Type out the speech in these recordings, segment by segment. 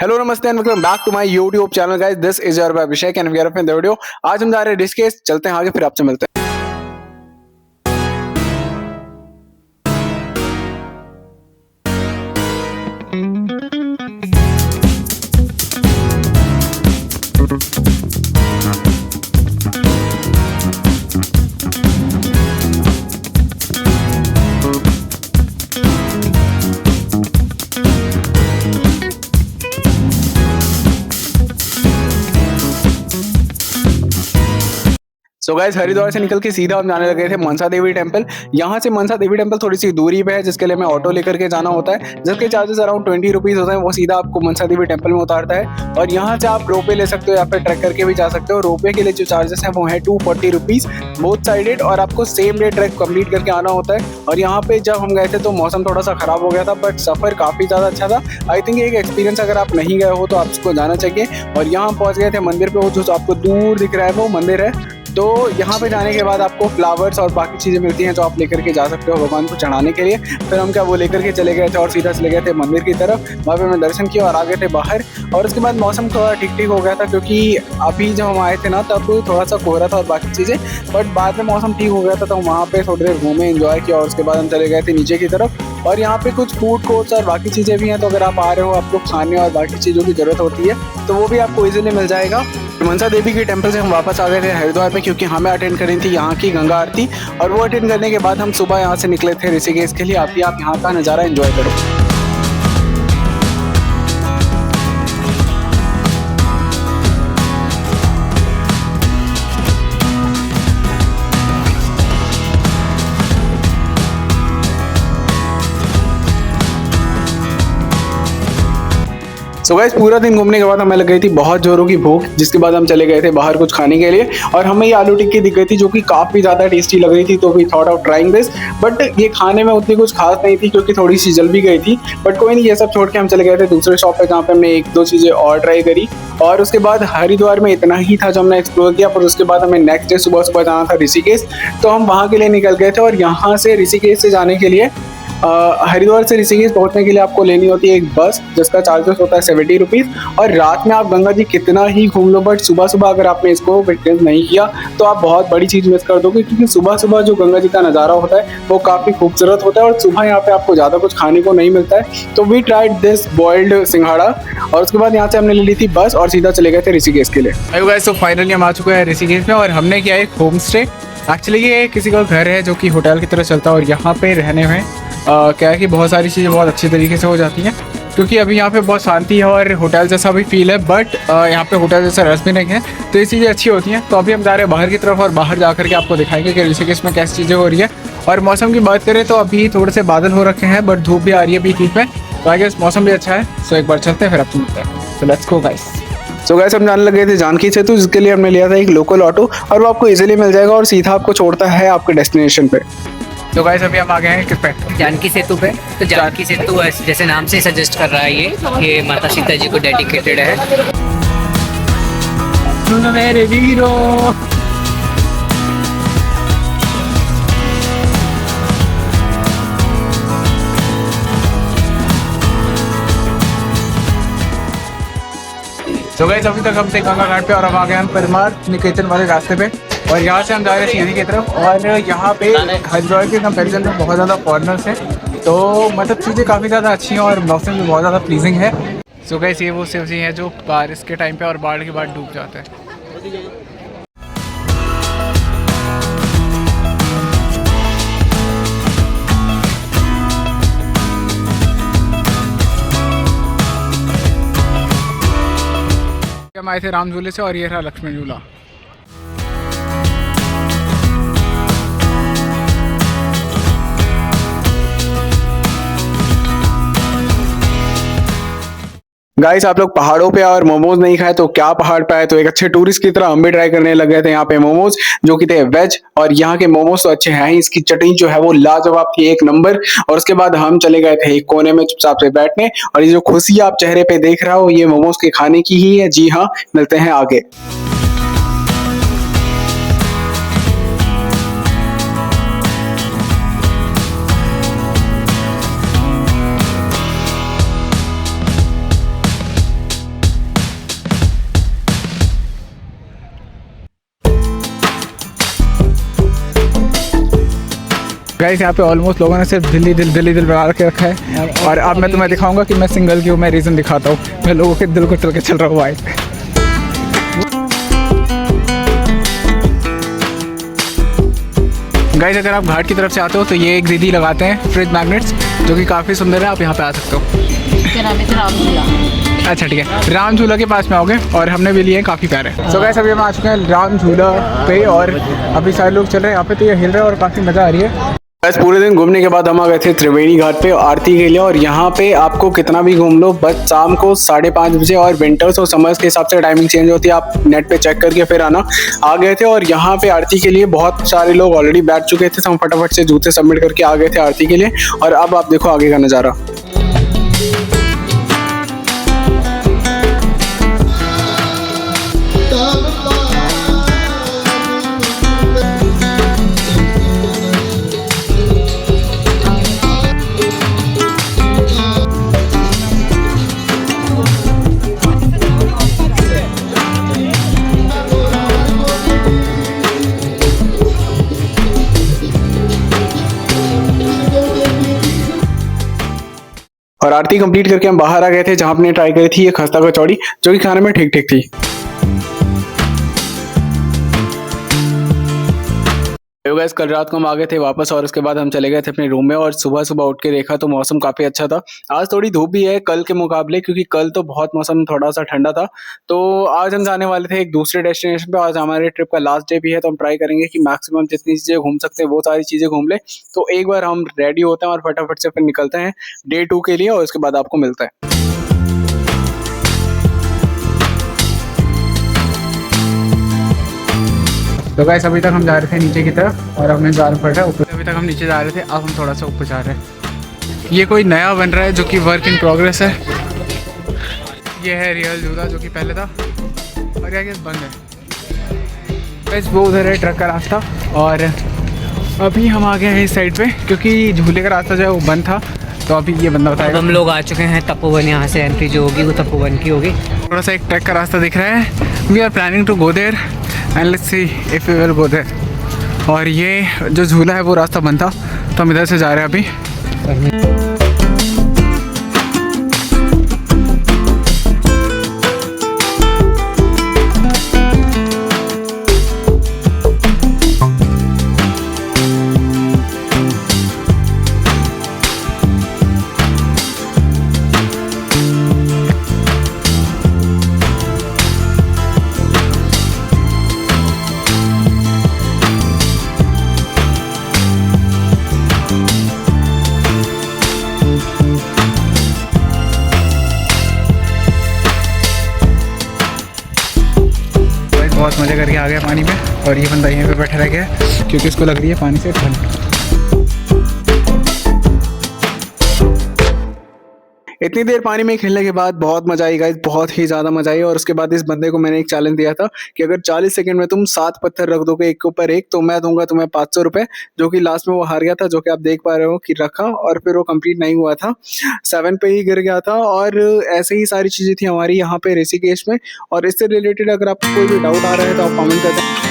Hello नमस्ते and welcome back to my YouTube channel guys. This is your Abhishek and we are in the video. आज हम जा रहे हैं ऋषिकेश। चलते हैं आगे, फिर आपसे मिलते हैं। सो गाइस, हरिद्वार से निकल के सीधा हम जाने लगे थे मनसा देवी टेम्पल। यहाँ से मनसा देवी टेम्पल थोड़ी सी दूरी पे है, जिसके लिए हमें ऑटो लेकर के जाना होता है, जिसके चार्जेस अराउंड 20 रुपीज होते हैं। वो सीधा आपको मनसा देवी टेम्पल में उतारता है और यहाँ से आप रोपवे ले सकते हो या फिर ट्रैक करके भी जा सकते हो। रोपवे के लिए जो चार्जेस है वो है 240 रुपीज बोथ साइडेड, और आपको सेम डे ट्रैक कंप्लीट करके आना होता है। और यहाँ पे जब हम गए थे तो मौसम थोड़ा सा खराब हो गया था, बट सफर काफी ज्यादा अच्छा था। आई थिंक एक एक्सपीरियंस, अगर आप नहीं गए हो तो आपको जाना चाहिए। और यहाँ पहुंच गए थे मंदिर पे, वो जो आपको दूर दिख रहा है वो मंदिर है। तो यहाँ पे जाने के बाद आपको फ्लावर्स और बाकी चीज़ें मिलती हैं जो आप लेकर के जा सकते हो भगवान को चढ़ाने के लिए। फिर हम वो लेकर के चले गए थे और सीधा चले गए थे मंदिर की तरफ। वहाँ पे हमने दर्शन किया और आ गए थे बाहर। और उसके बाद मौसम थोड़ा ठीक ठीक हो गया था, क्योंकि अभी जब हम आए थे ना तब थोड़ा सा कोहरा था और बाकी चीज़ें, बट बाद में मौसम ठीक हो गया था। तो वहाँ पे थोड़ी देर घूमे, एंजॉय किया और उसके बाद हम चले गए थे नीचे की तरफ। और यहाँ पे कुछ फूड कोर्ट्स और बाकी चीज़ें भी हैं, तो अगर आप आ रहे हो, आपको खाने और बाकी चीज़ों की ज़रूरत होती है तो वो भी आपको इजीली मिल जाएगा। मनसा देवी के टेम्पल से हम वापस आ गए थे हरिद्वार में, क्योंकि हमें अटेंड करनी थी यहाँ की गंगा आरती। और वो अटेंड करने के बाद हम सुबह यहाँ से निकले थे ऋषिकेश के लिए। आप यहाँ का नज़ारा एंजॉय करो। सो गाइस, पूरा दिन घूमने के बाद हमें लग गई थी बहुत जोरों की भूख, जिसके बाद हम चले गए थे बाहर कुछ खाने के लिए। और हमें ये आलू टिक्की दिख गई थी जो कि काफ़ी ज़्यादा टेस्टी लग रही थी, तो we thought of trying this. But ये खाने में उतनी कुछ खास नहीं थी, क्योंकि थोड़ी सी जल भी गई थी। बट कोई नहीं, ये सब छोड़ के हम चले गए थे दूसरे शॉप पे, जहाँ पे हमने एक दो चीज़ें और ट्राई करी। और उसके बाद हरिद्वार में इतना ही था जो हमने एक्सप्लोर किया। पर उसके बाद हमें नेक्स्ट डे सुबह सुबह जाना था ऋषिकेश, तो हम वहाँ के लिए निकल गए थे। और यहाँ से ऋषिकेश से जाने के लिए हरिद्वार से ऋषिकेश पहुंचने के लिए आपको लेनी होती है एक बस, जिसका चार्जेस होता है 70 रुपीज़। और रात में आप गंगा जी कितना ही घूम लो, बट सुबह सुबह अगर आपने इसको विटनेस नहीं किया तो आप बहुत बड़ी चीज़ मिस कर दोगे, क्योंकि सुबह सुबह जो गंगा जी का नज़ारा होता है वो काफ़ी खूबसूरत होता है। और सुबह यहाँ पे आपको ज़्यादा कुछ खाने को नहीं मिलता है। तो वी ट्राइड दिस बॉइल्ड सिंघाड़ा, और उसके बाद यहाँ से हमने ले ली थी बस और सीधा चले गए थे ऋषिकेश के लिए। हेलो गाइस, तो फाइनली हम आ चुके हैं ऋषिकेश में, और हमने किया एक होम स्टे। एक्चुअली ये किसी का घर है जो कि होटल की तरह चलता है, और यहाँ पे रहने में क्या है कि बहुत सारी चीज़ें बहुत अच्छी तरीके से हो जाती हैं, क्योंकि अभी यहाँ पे बहुत शांति है और होटल जैसा भी फील है। बट यहाँ पे होटल जैसा रस भी नहीं है, तो ये चीज़ें अच्छी होती हैं। तो अभी हम जा रहे हैं बाहर की तरफ, और बाहर जा करके आपको दिखाएंगे कि ऋषिकेश में कैसी चीज़ें हो रही है। और मौसम की बात करें तो अभी थोड़े से बादल हो रखे हैं, बट धूप भी आ रही है बीच बीच में, तो आई गेस मौसम भी अच्छा है। सो एक बार चलते हैं, फिर आपको मिलते हैं। तो let's go guys. So guys, हम जाने लगे थे जानकी सेतु, जिसके लिए हमने लिया था एक लोकल ऑटो, और वो आपको इजीली मिल जाएगा और सीधा आपको छोड़ता है आपके डेस्टिनेशन पे। तो गाइस, अभी हम आ गए हैं किस पे? जानकी सेतु पे। तो जानकी सेतु जैसे नाम से सजेस्ट कर रहा है, ये माता सीता जी को डेडिकेटेड है। सुनो मेरे वीरो। तो गाइस, अभी तक हम थे गंगा घाट पे, और अब आ गए हम परमार्थ निकेतन वाले रास्ते पे। और यहाँ से हम जा रहे हैं सीधी की तरफ। और यहाँ पे हरिद्वार के कंपैरिजन में बहुत ज़्यादा फॉरेनर्स हैं, तो मतलब चीज़ें काफ़ी ज़्यादा अच्छी हैं और मौसम भी बहुत ज़्यादा प्लीजिंग है। सो गाइस, ये वो शिव जी हैं जो बारिश के टाइम पे और बाढ़ के बाद डूब जाते हैं। हम आए थे राम झूले से, और ये रहा लक्ष्मण झूला। गाइस, आप लोग पहाड़ों पे और मोमोज नहीं खाए तो क्या पहाड़ पे आए। तो एक अच्छे टूरिस्ट की तरह हम भी ट्राई करने लग गए थे यहाँ पे मोमोज, जो कि थे वेज। और यहाँ के मोमोज तो अच्छे हैं ही, इसकी चटनी जो है वो लाजवाब थी, एक नंबर। और उसके बाद हम चले गए थे एक कोने में चुपचाप से बैठने, और ये जो खुशी आप चेहरे पे देख रहा हो, ये मोमोज के खाने की ही है। जी हाँ, मिलते हैं आगे। गाइस यहाँ पे ऑलमोस्ट लोगों ने सिर्फ दिल्ली दिल बना के रखा है। और अब मैं तुम्हें दिखाऊंगा कि मैं सिंगल क्यों, मैं रीज़न दिखाता हूँ। मैं लोगों के दिल को चल के चल रहा हूँ बाइक पे। गाइस अगर आप घाट की तरफ से आते हो तो ये एक दीदी लगाते हैं फ्रिज मैग्नेट्स, जो कि काफ़ी सुंदर है। आप यहाँ पे आ सकते हो। अच्छा ठीक है, राम झूला के पास में आओगे और हमने भी लिए काफ़ी प्यारे। सो गाइस अभी हम आ चुके हैं राम झूला पे और अभी सारे लोग चल रहे हैं यहाँ पे, तो ये हिल रहे हैं और काफ़ी मज़ा आ रही है। बस पूरे दिन घूमने के बाद हम आ गए थे त्रिवेणी घाट पे आरती के लिए। और यहाँ पे आपको कितना भी घूम लो, बस शाम को 5:30 बजे, और विंटर्स और समर्स के हिसाब से टाइमिंग चेंज होती है, आप नेट पे चेक करके फिर आना। आ गए थे और यहाँ पे आरती के लिए बहुत सारे लोग ऑलरेडी बैठ चुके थे, तो हम फटाफट से जूते सबमिट करके आ गए थे आरती के लिए। और अब आप देखो आगे का नज़ारा। और आरती कंप्लीट करके हम बाहर आ गए थे, जहां हमने ट्राई करी थी ये खस्ता कचौड़ी, जो कि खाने में ठीक ठीक थी। गाइस कल रात को हम आ गए थे वापस और उसके बाद हम चले गए थे अपने रूम में। और सुबह सुबह उठ के देखा तो मौसम काफ़ी अच्छा था। आज थोड़ी धूप भी है कल के मुकाबले, क्योंकि कल तो बहुत मौसम थोड़ा सा ठंडा था। तो आज हम जाने वाले थे एक दूसरे डेस्टिनेशन पे। आज हमारे ट्रिप का लास्ट डे भी है, तो हम ट्राई करेंगे कि मैक्सिमम जितनी चीज़ें घूम सकते हैं वो सारी चीज़ें घूम ले। तो एक बार हम रेडी होते हैं और फटाफट से फिर निकलते हैं डे 2 के लिए, और उसके बाद आपको मिलता है। तो गाइस अभी तक हम जा रहे थे नीचे की तरफ और हमें जाना पड़ रहा है ऊपर। अभी तक हम नीचे जा रहे थे, अब हम थोड़ा सा ऊपर जा रहे हैं। ये कोई नया बन रहा है जो कि वर्क इन प्रोग्रेस है। ये है रियल झूला जो कि पहले था, और ये बंद है। गाइस वो उधर है ट्रक का रास्ता, और अभी हम आ गए हैं इस साइड पे, क्योंकि झूले का रास्ता जो है वो बंद था। तो अभी ये बंदा बताएगा। हम लोग आ चुके हैं तपोवन, यहाँ से एंट्री जो होगी वो तपोवन की होगी। थोड़ा सा एक ट्रक का रास्ता दिख रहा है। We are planning to go there and let's see if we will go there. और ये जो झूला है वो रास्ता बंद था, तो हम इधर से जा रहे हैं अभी। बहुत मज़े करके आ गया पानी में, और ये बंदा यहीं पे बैठा रह गया क्योंकि उसको लग रही है पानी से ठंड। इतनी देर पानी में खेलने के बाद बहुत मजा आई गाइस, बहुत ही ज़्यादा मजा आई। और उसके बाद इस बंदे को मैंने एक चैलेंज दिया था कि अगर 40 सेकंड में तुम 7 पत्थर रख दोगे एक के ऊपर एक, तो मैं दूंगा तुम्हें 500 रुपये। जो कि लास्ट में वो हार गया था, जो कि आप देख पा रहे हो कि रखा, और फिर वो कंप्लीट नहीं हुआ था, 7 पे ही गिर गया था। और ऐसे ही सारी चीज़ें थी हमारी यहाँ पे ऋषिकेश में। और इससे रिलेटेड अगर आपको कोई भी डाउट आ रहा है तो आप कॉमेंट कर दें।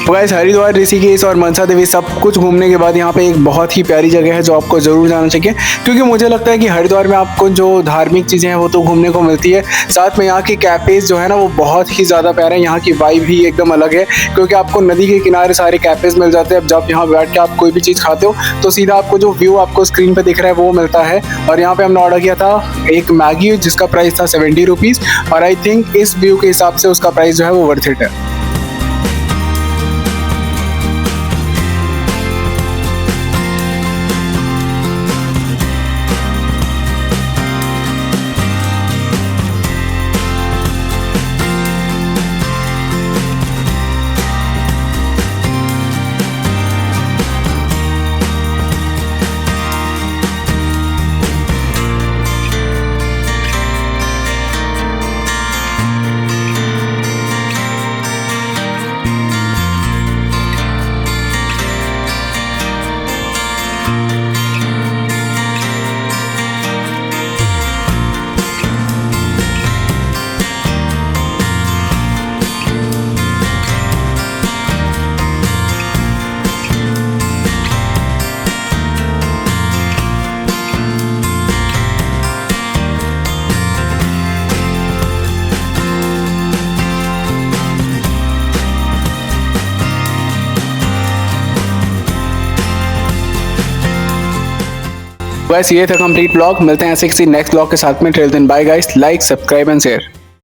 तो गाइस हरिद्वार, ऋषिकेश और मनसा देवी सब कुछ घूमने के बाद यहाँ पे एक बहुत ही प्यारी जगह है जो आपको ज़रूर जाना चाहिए। क्योंकि मुझे लगता है कि हरिद्वार में आपको जो धार्मिक चीज़ें हैं वो तो घूमने को मिलती है, साथ में यहाँ के कैफ़ेज़ जो है ना वो बहुत ही ज़्यादा प्यारे हैं। यहाँ की वाइब भी एकदम अलग है, क्योंकि आपको नदी के किनारे सारे कैफ़ेज़ मिल जाते हैं। अब जब यहाँ बैठ के आप कोई भी चीज़ खाते हो तो सीधा आपको जो व्यू आपको स्क्रीन पर दिख रहा है वो मिलता है। और यहाँ पर हमने ऑर्डर किया था एक मैगी जिसका प्राइस था 70 रुपीज़, और आई थिंक इस व्यू के हिसाब से उसका प्राइस जो है वो वर्थ इट है। बस ये था कंप्लीट ब्लॉग। मिलते हैं ऐसे किसी नेक्स्ट ब्लॉग के साथ में। Till then bye guys, like subscribe and share.